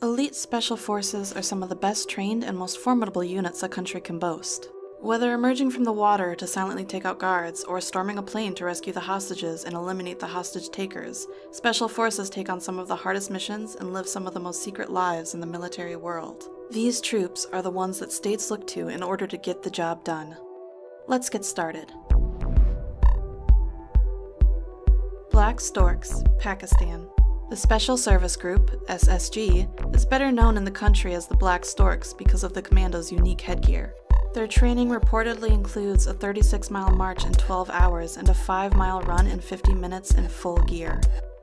Elite Special Forces are some of the best trained and most formidable units a country can boast. Whether emerging from the water to silently take out guards, or storming a plane to rescue the hostages and eliminate the hostage takers, Special Forces take on some of the hardest missions and live some of the most secret lives in the military world. These troops are the ones that states look to in order to get the job done. Let's get started. Black Storks, Pakistan. The Special Service Group, SSG, is better known in the country as the Black Storks because of the commando's unique headgear. Their training reportedly includes a 36-mile march in 12 hours and a 5-mile run in 50 minutes in full gear.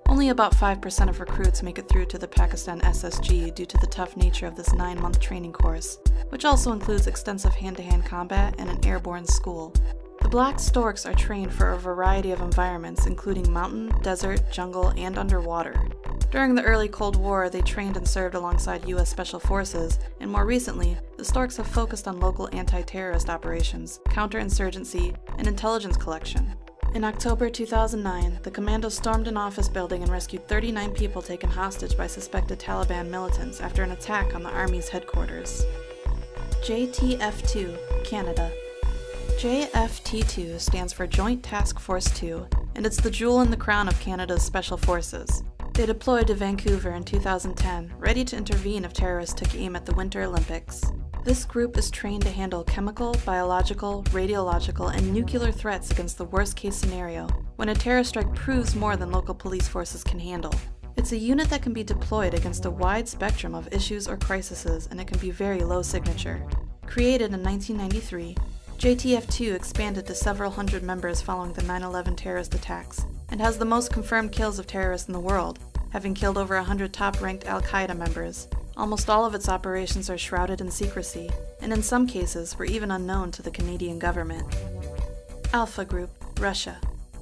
Only about 5% of recruits make it through to the Pakistan SSG due to the tough nature of this 9-month training course, which also includes extensive hand-to-hand combat and an airborne school. The Black Storks are trained for a variety of environments, including mountain, desert, jungle, and underwater. During the early Cold War, they trained and served alongside U.S. Special Forces, and more recently, the Storks have focused on local anti-terrorist operations, counterinsurgency, and intelligence collection. In October 2009, the commando stormed an office building and rescued 39 people taken hostage by suspected Taliban militants after an attack on the Army's headquarters. JTF-2, Canada. JFT-2 stands for Joint Task Force 2, and it's the jewel in the crown of Canada's Special Forces. They deployed to Vancouver in 2010, ready to intervene if terrorists took aim at the Winter Olympics. This group is trained to handle chemical, biological, radiological, and nuclear threats against the worst-case scenario, when a terror strike proves more than local police forces can handle. It's a unit that can be deployed against a wide spectrum of issues or crises, and it can be very low signature. Created in 1993, JTF-2 expanded to several hundred members following the 9/11 terrorist attacks, and has the most confirmed kills of terrorists in the world, having killed over 100 top-ranked Al-Qaeda members. Almost all of its operations are shrouded in secrecy, and in some cases were even unknown to the Canadian government. Alpha Group, Russia.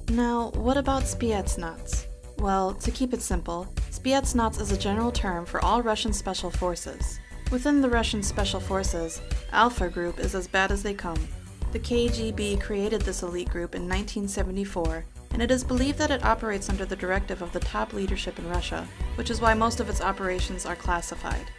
Now, what about Spetsnaz? Well, to keep it simple, Spetsnaz is a general term for all Russian special forces. Within the Russian Special Forces, Alpha Group is as bad as they come. The KGB created this elite group in 1974, and it is believed that it operates under the directive of the top leadership in Russia, which is why most of its operations are classified.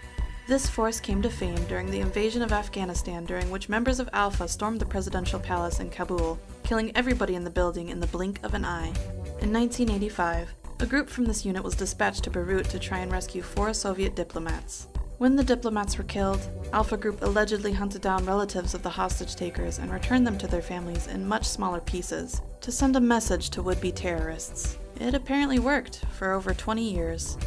This force came to fame during the invasion of Afghanistan, during which members of Alpha stormed the presidential palace in Kabul, killing everybody in the building in the blink of an eye. In 1985, a group from this unit was dispatched to Beirut to try and rescue 4 Soviet diplomats. When the diplomats were killed, Alpha Group allegedly hunted down relatives of the hostage takers and returned them to their families in much smaller pieces, to send a message to would-be terrorists. It apparently worked for over 20 years.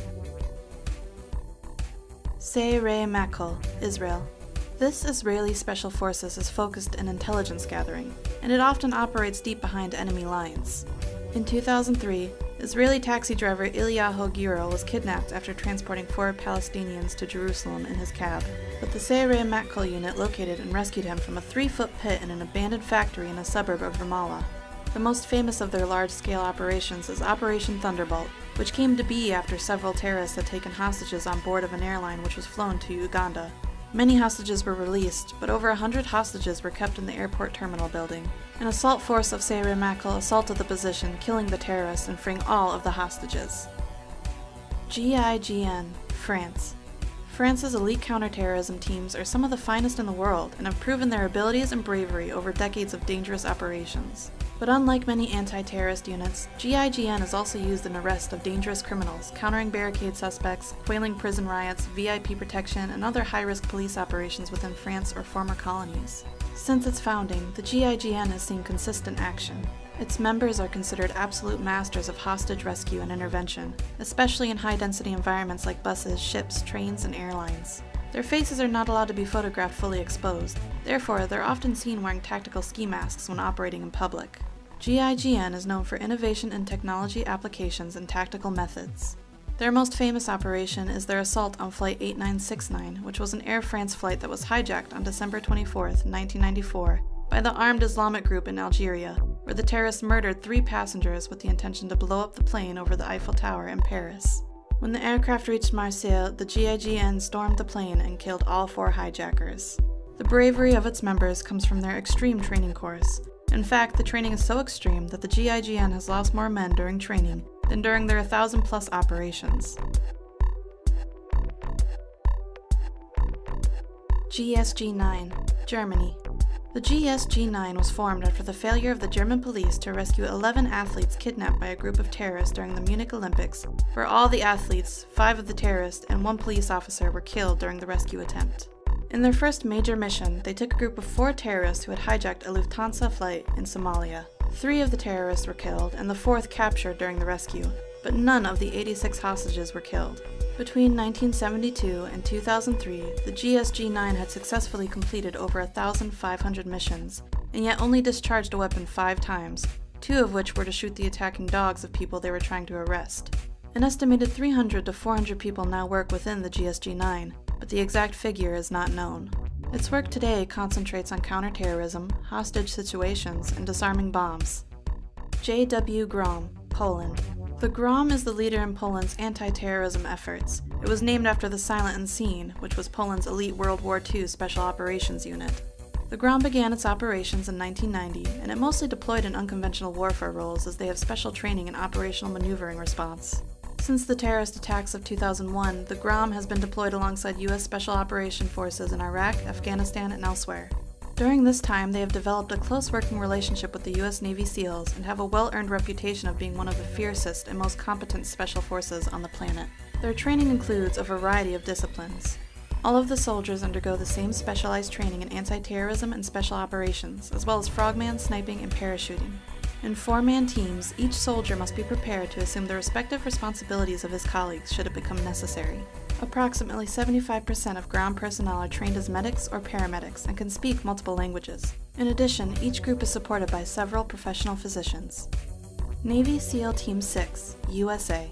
Sayeret Matkal, Israel. This Israeli Special Forces is focused in intelligence gathering, and it often operates deep behind enemy lines. In 2003, Israeli taxi driver Ilyahu Giro was kidnapped after transporting 4 Palestinians to Jerusalem in his cab, but the Sayeret Matkal unit located and rescued him from a 3-foot pit in an abandoned factory in a suburb of Ramallah. The most famous of their large-scale operations is Operation Thunderbolt, which came to be after several terrorists had taken hostages on board of an airline which was flown to Uganda. Many hostages were released, but over 100 hostages were kept in the airport terminal building. An assault force of Sayeret Matkal assaulted the position, killing the terrorists and freeing all of the hostages. GIGN, France. France's elite counterterrorism teams are some of the finest in the world and have proven their abilities and bravery over decades of dangerous operations. But unlike many anti-terrorist units, GIGN is also used in arrest of dangerous criminals, countering barricade suspects, quelling prison riots, VIP protection, and other high-risk police operations within France or former colonies. Since its founding, the GIGN has seen consistent action. Its members are considered absolute masters of hostage rescue and intervention, especially in high-density environments like buses, ships, trains, and airlines. Their faces are not allowed to be photographed fully exposed, therefore they're often seen wearing tactical ski masks when operating in public. GIGN is known for innovation in technology applications and tactical methods. Their most famous operation is their assault on Flight 8969, which was an Air France flight that was hijacked on December 24, 1994, by the armed Islamic group in Algeria, where the terrorists murdered 3 passengers with the intention to blow up the plane over the Eiffel Tower in Paris. When the aircraft reached Marseille, the GIGN stormed the plane and killed all 4 hijackers. The bravery of its members comes from their extreme training course. In fact, the training is so extreme that the GIGN has lost more men during training than during their 1,000-plus operations. GSG-9, Germany. The GSG-9 was formed after the failure of the German police to rescue 11 athletes kidnapped by a group of terrorists during the Munich Olympics, where all the athletes, 5 of the terrorists, and 1 police officer were killed during the rescue attempt. In their first major mission, they took a group of 4 terrorists who had hijacked a Lufthansa flight in Somalia. 3 of the terrorists were killed, and the 4th captured during the rescue, but none of the 86 hostages were killed. Between 1972 and 2003, the GSG-9 had successfully completed over 1,500 missions, and yet only discharged a weapon 5 times, 2 of which were to shoot the attacking dogs of people they were trying to arrest. An estimated 300 to 400 people now work within the GSG-9, but the exact figure is not known. Its work today concentrates on counterterrorism, hostage situations, and disarming bombs. J.W. Grom, Poland. The Grom is the leader in Poland's anti-terrorism efforts. It was named after the Silent Unseen, which was Poland's elite World War II Special Operations Unit. The Grom began its operations in 1990, and it mostly deployed in unconventional warfare roles as they have special training in operational maneuvering response. Since the terrorist attacks of 2001, the Grom has been deployed alongside U.S. Special Operation Forces in Iraq, Afghanistan, and elsewhere. During this time, they have developed a close working relationship with the U.S. Navy SEALs and have a well-earned reputation of being one of the fiercest and most competent special forces on the planet. Their training includes a variety of disciplines. All of the soldiers undergo the same specialized training in anti-terrorism and special operations, as well as frogman, sniping, and parachuting. In 4-man teams, each soldier must be prepared to assume the respective responsibilities of his colleagues should it become necessary. Approximately 75% of ground personnel are trained as medics or paramedics and can speak multiple languages. In addition, each group is supported by several professional physicians. Navy SEAL Team 6, USA.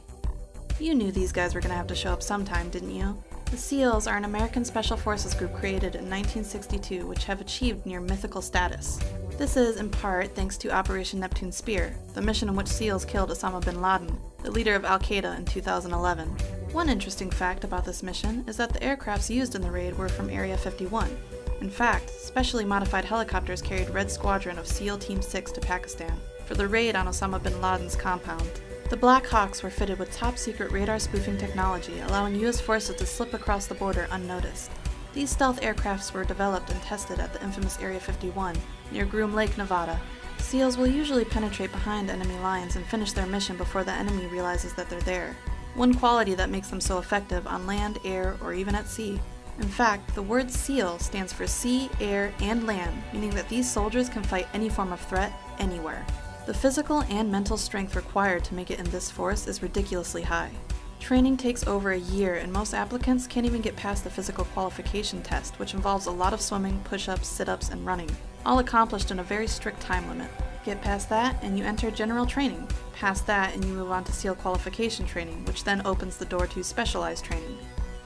You knew these guys were going to have to show up sometime, didn't you? The SEALs are an American Special Forces group created in 1962 which have achieved near mythical status. This is, in part, thanks to Operation Neptune Spear, the mission in which SEALs killed Osama bin Laden, the leader of Al-Qaeda, in 2011. One interesting fact about this mission is that the aircrafts used in the raid were from Area 51. In fact, specially modified helicopters carried Red Squadron of SEAL Team 6 to Pakistan for the raid on Osama bin Laden's compound. The Black Hawks were fitted with top-secret radar spoofing technology, allowing U.S. forces to slip across the border unnoticed. These stealth aircrafts were developed and tested at the infamous Area 51, near Groom Lake, Nevada. SEALs will usually penetrate behind enemy lines and finish their mission before the enemy realizes that they're there. One quality that makes them so effective on land, air, or even at sea. In fact, the word SEAL stands for sea, air, and land, meaning that these soldiers can fight any form of threat, anywhere. The physical and mental strength required to make it in this force is ridiculously high. Training takes over a year, and most applicants can't even get past the physical qualification test, which involves a lot of swimming, push-ups, sit-ups, and running, all accomplished in a very strict time limit. Get past that, and you enter general training. Past that, and you move on to SEAL qualification training, which then opens the door to specialized training.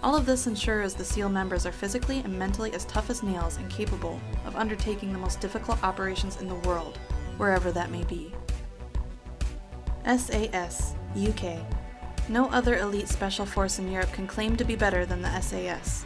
All of this ensures the SEAL members are physically and mentally as tough as nails and capable of undertaking the most difficult operations in the world, wherever that may be. SAS, UK. No other elite special force in Europe can claim to be better than the SAS.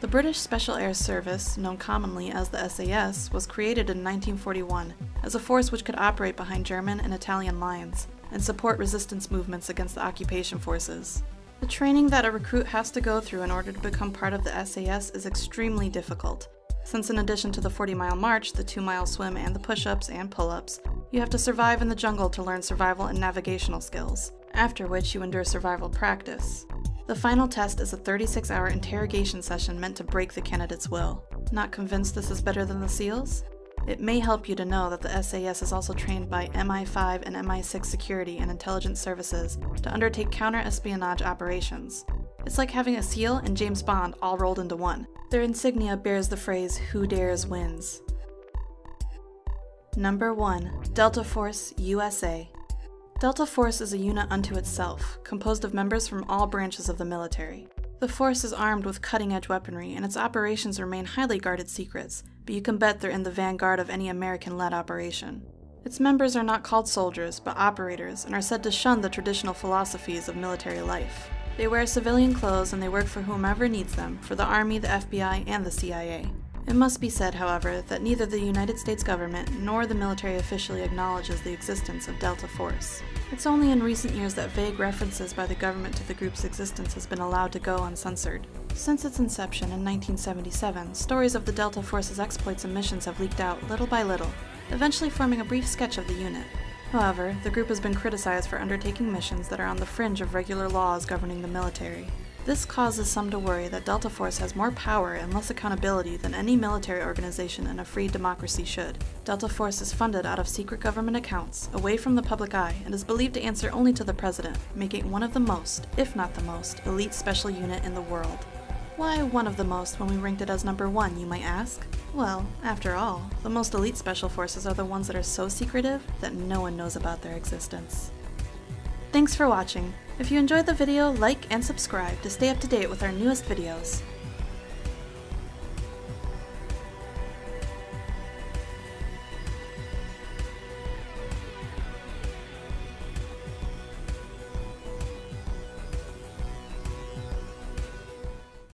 The British Special Air Service, known commonly as the SAS, was created in 1941 as a force which could operate behind German and Italian lines and support resistance movements against the occupation forces. The training that a recruit has to go through in order to become part of the SAS is extremely difficult, since in addition to the 40-mile march, the 2-mile swim, and the push-ups and pull-ups, you have to survive in the jungle to learn survival and navigational skills, after which you endure survival practice. The final test is a 36-hour interrogation session meant to break the candidate's will. Not convinced this is better than the SEALs? It may help you to know that the SAS is also trained by MI5 and MI6 security and intelligence services to undertake counter-espionage operations. It's like having a SEAL and James Bond all rolled into one. Their insignia bears the phrase, "Who dares wins." Number 1. Delta Force, USA. Delta Force is a unit unto itself, composed of members from all branches of the military. The force is armed with cutting-edge weaponry, and its operations remain highly guarded secrets, but you can bet they're in the vanguard of any American-led operation. Its members are not called soldiers, but operators, and are said to shun the traditional philosophies of military life. They wear civilian clothes and they work for whomever needs them, for the Army, the FBI, and the CIA. It must be said, however, that neither the United States government nor the military officially acknowledges the existence of Delta Force. It's only in recent years that vague references by the government to the group's existence has been allowed to go uncensored. Since its inception in 1977, stories of the Delta Force's exploits and missions have leaked out little by little, eventually forming a brief sketch of the unit. However, the group has been criticized for undertaking missions that are on the fringe of regular laws governing the military. This causes some to worry that Delta Force has more power and less accountability than any military organization in a free democracy should. Delta Force is funded out of secret government accounts, away from the public eye, and is believed to answer only to the president, making it one of the most, if not the most, elite special unit in the world. Why one of the most when we ranked it as number 1, you might ask? Well, after all, the most elite special forces are the ones that are so secretive that no one knows about their existence. Thanks for watching. If you enjoyed the video, like and subscribe to stay up to date with our newest videos.